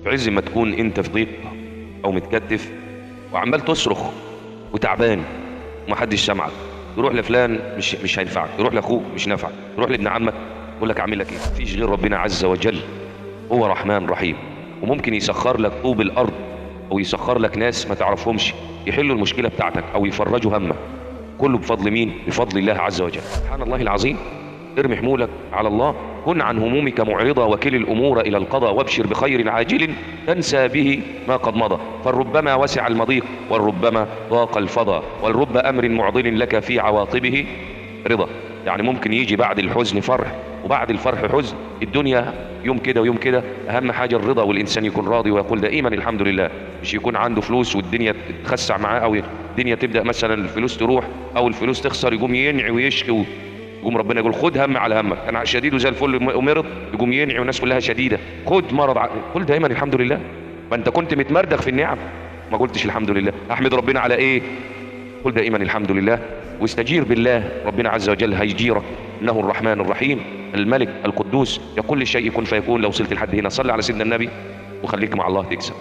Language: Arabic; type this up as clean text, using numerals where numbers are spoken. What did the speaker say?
في عز ما تكون انت في ضيق او متكتف وعمال تصرخ وتعبان ومحدش سامعك، تروح لفلان مش هينفعك، تروح لاخوك مش نافعك، تروح لابن عمك يقول لك اعمل لك ايه؟ مفيش غير ربنا عز وجل، هو رحمن رحيم، وممكن يسخر لك طوب الارض او يسخر لك ناس ما تعرفهمش يحلوا المشكله بتاعتك او يفرجوا همك، كله بفضل مين؟ بفضل الله عز وجل. سبحان الله العظيم. ارمي حمولك على الله، كن عن همومك معرضا وكل الامور الى القضاء وابشر بخير عاجل تنسى به ما قد مضى، فالربما وسع المضيق والربما ضاق الفضا والرب امر معضل لك في عواقبه رضا. يعني ممكن يجي بعد الحزن فرح وبعد الفرح حزن، الدنيا يوم كده ويوم كده، اهم حاجه الرضا والانسان يكون راضي ويقول دائما الحمد لله، مش يكون عنده فلوس والدنيا تخسع معاه او الدنيا تبدا مثلا الفلوس تروح او الفلوس تخسر يقوم ينعي ويشكي، يقوم ربنا يقول خد هم على همك، انا شديد وزي الفل ومرض يقوم ينعي والناس كلها شديده، خد مرض قل دايما الحمد لله. ما انت كنت متمردغ في النعم ما قلتش الحمد لله، احمد ربنا على ايه؟ قل دائما الحمد لله واستجير بالله، ربنا عز وجل هيجيرك، انه الرحمن الرحيم الملك القدوس، يقول للشيء كن فيكون. لو وصلت لحد هنا صلي على سيدنا النبي وخليك مع الله تكسب.